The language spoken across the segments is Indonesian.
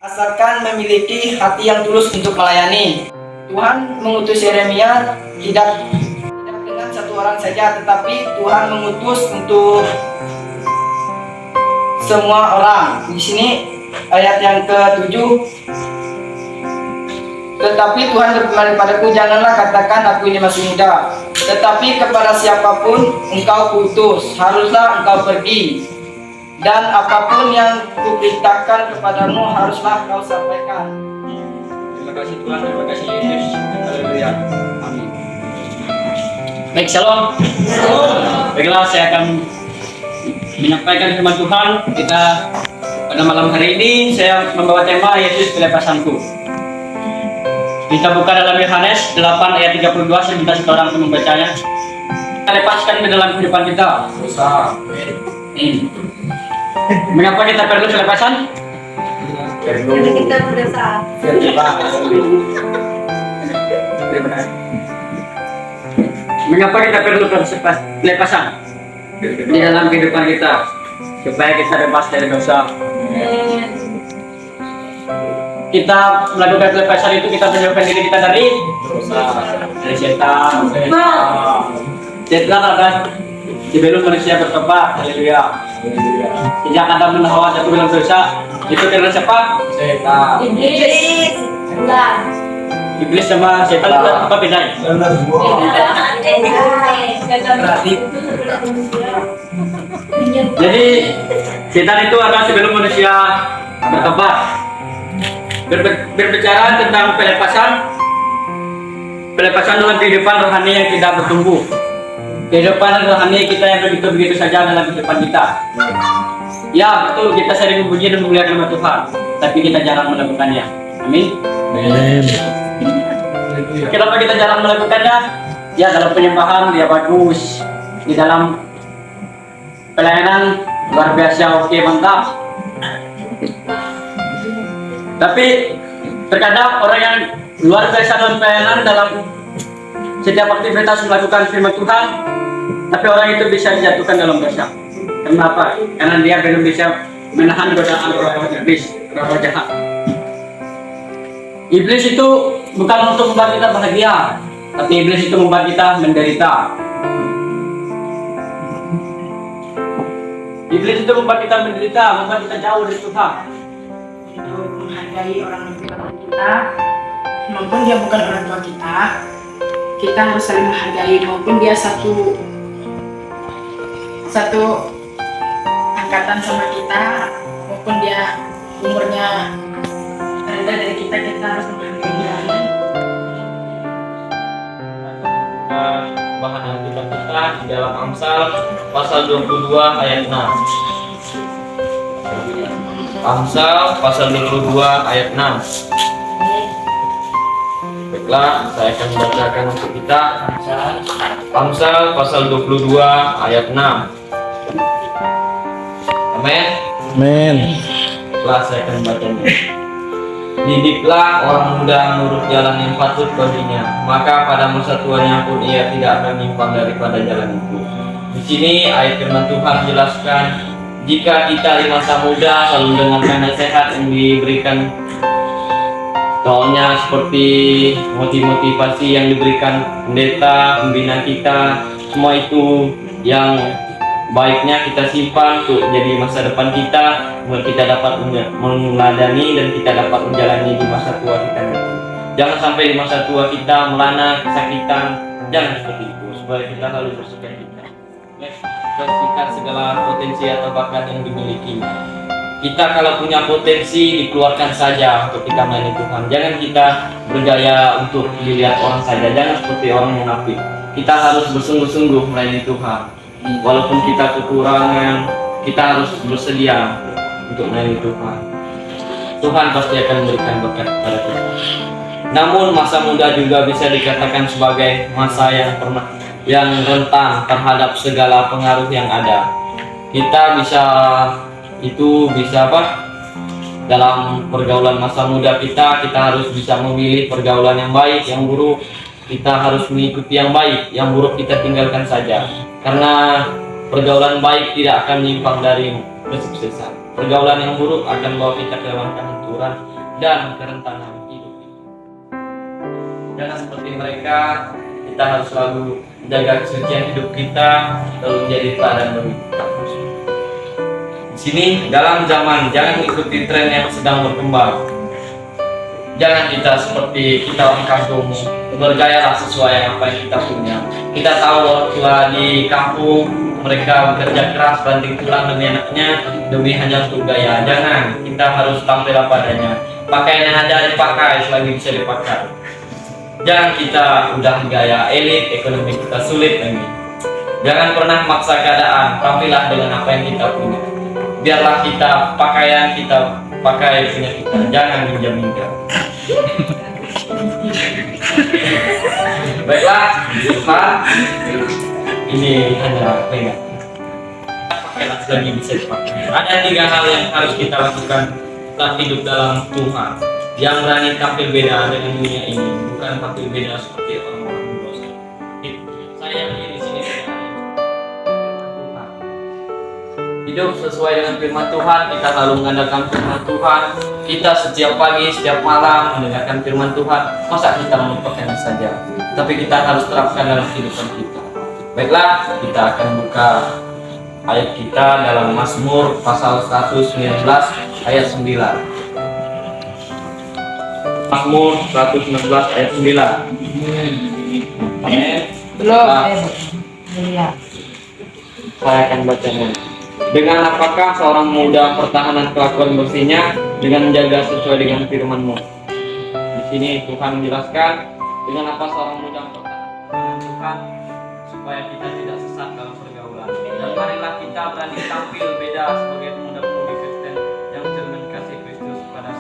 asalkan memiliki hati yang tulus untuk melayani. Tuhan mengutus Yeremia tidak dengan satu orang saja, tetapi Tuhan mengutus untuk semua orang. Di sini ayat yang ke-7. Tetapi Tuhan berfirman kepadaku, janganlah katakan aku ini masih muda, tetapi kepada siapapun engkau kuutus, haruslah engkau pergi. Dan apapun yang kuperintahkan kepadamu haruslah kau sampaikan. Terima kasih Tuhan, terima kasih Yesus. Haleluya. Amin. Baik, shalom. Baiklah, saya akan menyampaikan firman Tuhan. Kita pada malam hari ini saya membawa tema Yesus pelepasanku. Kita buka dalam Yohanes 8 ayat 32. Saya minta saudara untuk membacanya. Kita lepaskan ke dalam kehidupan kita. Ini. Mengapa kita perlu pelepasan? Karena kita berdosa. Mengapa kita perlu pelepasan di dalam kehidupan kita supaya kita bebas dari dosa? Kita melakukan pelepasan itu kita menjauhkan diri kita dari dosa, dari setan. Setan ada sebelum manusia bertobat. Haleluya. Sejak Adam dan Hawa jatuh dalam dosa, itu karena siapa? Setan. Iblis. Enggak. Iblis sama setan itu apa bedanya? Jadi setan itu adalah sebelum manusia bertobat. Berbicara tentang pelepasan dalam kehidupan rohani yang tidak bertumbuh. Kehidupan rohani kita yang begitu-begitu saja dalam kehidupan kita. Ya betul, kita sering memuji dan memuliakan nama Tuhan, tapi kita jarang melakukannya. Amin. Kenapa kita jarang melakukannya? Ya dalam penyembahan dia bagus, di dalam pelayanan luar biasa, oke, mantap. Tapi terkadang orang yang luar biasa dalam pelayanan, dalam setiap aktivitas melakukan firman Tuhan, tapi orang itu bisa dijatuhkan dalam dosa. Kenapa? Karena dia belum bisa menahan godaan roh iblis, roh jahat. Iblis itu bukan untuk membuat kita bahagia, tapi iblis itu membuat kita menderita. Iblis itu membuat kita menderita, membuat kita jauh dari Tuhan. Untuk menghargai orang yang bukan kita, maupun dia bukan orang tua kita harus saling menghargai, maupun dia satu angkatan sama kita, maupun dia umurnya rendah dari kita harus menghargai dia. Bahan alkitab kita di dalam Amsal pasal 22 ayat 6. Amsal pasal 22 ayat 6. Baiklah, saya akan membacakan untuk kita. Amsal pasal 22 ayat 6. Amin. Amin. Baiklah, saya akan membacanya. Didiklah orang muda menurut jalan yang patut baginya, maka pada masa tuanya pun ia tidak akan menyimpang daripada jalan itu. Di sini ayat firman Tuhan menjelaskan, jika kita di masa muda selalu dengan nasihat yang diberikan, soalnya seperti motivasi yang diberikan pendeta, pembina kita, semua itu yang baiknya kita simpan untuk jadi masa depan kita, agar kita dapat meneladani dan kita dapat menjalani di masa tua kita nanti. Jangan sampai di masa tua kita melana, kesakitan, jangan seperti itu, supaya kita selalu bersukacita. Bersihkan segala potensi atau bakat yang dimiliki. Kita kalau punya potensi dikeluarkan saja untuk kita melayani Tuhan. Jangan kita bergaya untuk dilihat orang saja. Jangan seperti orang munafik. Kita harus bersungguh-sungguh melayani Tuhan. Walaupun kita kekurangan, kita harus bersedia untuk melayani Tuhan. Tuhan pasti akan memberikan berkat kepada kita. Namun masa muda juga bisa dikatakan sebagai masa yang rentan terhadap segala pengaruh yang ada. Kita bisa dalam pergaulan masa muda kita harus bisa memilih pergaulan yang baik, yang buruk. Kita harus mengikuti yang baik, yang buruk kita tinggalkan saja. Karena pergaulan baik tidak akan menyimpang dari kesuksesan. Pergaulan yang buruk akan membawa kita ke dalam kekotoran dan kerentanan hidup. Jangan seperti mereka, kita harus selalu menjaga kesucian hidup kita, lalu menjadi teladan bagi kita. Di sini dalam zaman jangan mengikuti tren yang sedang berkembang. Jangan kita seperti kita orang kampung, bergayalah sesuai apa yang kita punya. Kita tahu orang tua di kampung mereka bekerja keras banting tulang demi anaknya, demi hanya untuk gaya. Jangan, kita harus tampil apa adanya. Pakaian yang ada dipakai selagi bisa dipakai. Jangan kita udah gaya elit, ekonomi kita sulit lagi. Jangan pernah memaksa keadaan, tampillah dengan apa yang kita punya. Biarlah kita pakaian kita pakai punya kita, jangan minjam-minjam. Baiklah, ini hanya pegang. Pakailah selagi bisa dipakai. Ada 3 hal yang harus kita lakukan saat hidup dalam Tuhan. Yang berani tampil beda dengan dunia ini, bukan tampil beda seperti orang-orang berdosa. Saya di sini Tuhan. Hidup sesuai dengan firman Tuhan, kita selalu mengandalkan firman Tuhan. Kita setiap pagi, setiap malam mendengarkan firman Tuhan. Masa kita melupakannya saja? Tapi kita harus terapkan dalam kehidupan kita. Baiklah, kita akan buka ayat kita dalam Mazmur pasal 119 ayat 9. Mazmur 119 ayat 9. Amin. Belum. Nah, Iya. saya akan bacanya. Dengan apakah seorang muda pertahanan kelakuan bersihnya dengan menjaga sesuai dengan firman-Mu. Di sini Tuhan menjelaskan dengan apa seorang muda pertahanan Tuhan supaya kita tidak sesat dalam pergaulan. Dan marilah kita berani tampil beda sebagai pemuda-pemudi Kristen yang mencerminkan kasih Kristus pada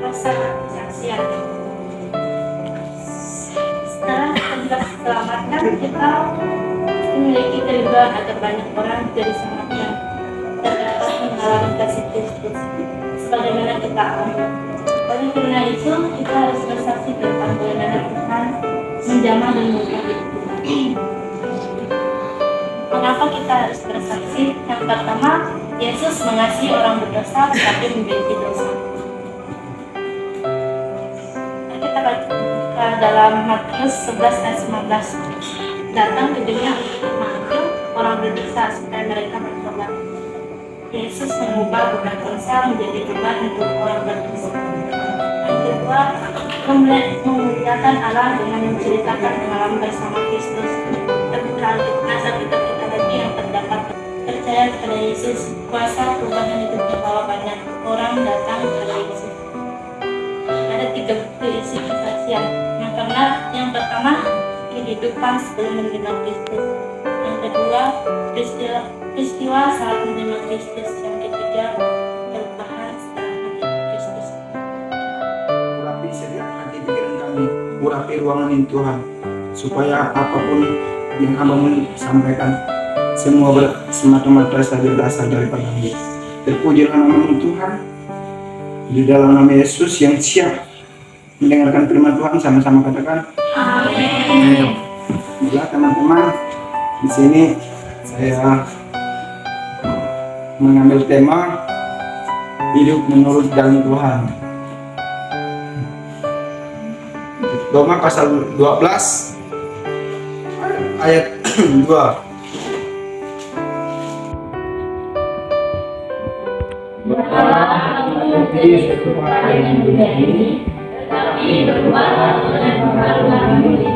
Pasal kesaksian. Setelah kita selamatkan, kita memiliki kerinduan agar banyak orang jadi selamatkan dan dapat mengalami kasih Kristus sebagaimana kita alami. Oleh karena itu, kita harus bersaksi tentang kebenaran Tuhan, menjamah dan mengasihi Tuhan. Mengapa kita harus bersaksi? Yang pertama, Yesus mengasihi orang berdosa tetapi membenci dosa. Kita baca dalam Matius 11 ayat 19. Datang ke dunia untuk memanggil orang berdosa supaya mereka bertobat. Yesus mengubah beban dosa menjadi beban untuk orang berdosa. Yang kedua, memuliakan Allah dengan menceritakan pengalaman bersama Kristus. Terbuka Alkitab kita lagi yang terdapat. Percaya kepada Yesus, kuasa perubahan itu membawa banyak orang datang kepada Yesus. Ada 3 bukti isi kesaksian. Yang pertama, kehidupan sebelum menerima Kristus. Yang kedua, peristiwa saat menerima Kristus. Yang ketiga, perubahan setelah menerima Kristus. Urapi setiap hati pikiran kami, urapi ruangan ini Tuhan, supaya apapun yang hamba-Mu sampaikan, semua semata-mata berasal daripada-Mu. Terpujilah nama-Mu Tuhan, di dalam nama Yesus yang siap mendengarkan firman Tuhan, sama-sama katakan amin. Baiklah teman-teman, di sini saya mengambil tema hidup menurut jalan Tuhan. Roma pasal 12 ayat 2. Tetapi berubahlah dengan perbaruan diri,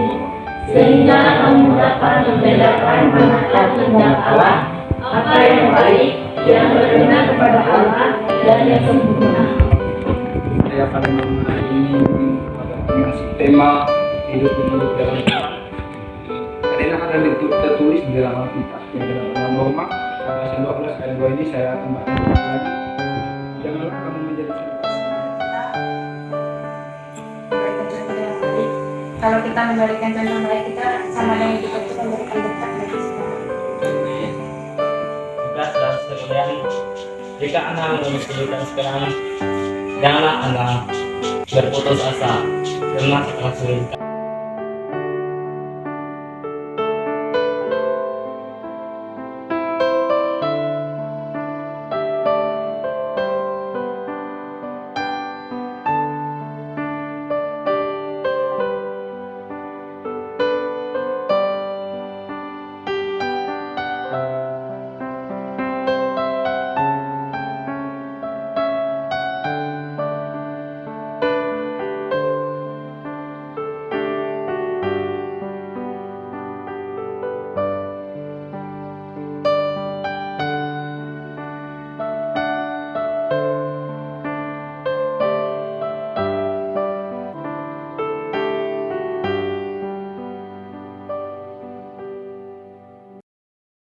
sehingga kamu dapat membedakan manakah kehendak Allah, apa yang baik, yang berkenan kepada Allah, dan yang sempurna. Saya pada malam hari ini mengasih tema hidup menurut jalan Tuhan. Karena ada tertulis di dalam Alkitab, yang dalam Roma pasal 12 ayat 2 ini saya tambahkan lagi. Janganlah kamu menjadi Kalau kita memberikan contoh baik, kita sama dengan kita itu memberikan berkat bagi semua. Juga saudara sekalian, jika Anda mengalami kesulitan sekarang, janganlah Anda berputus asa, karena setelah kesulitan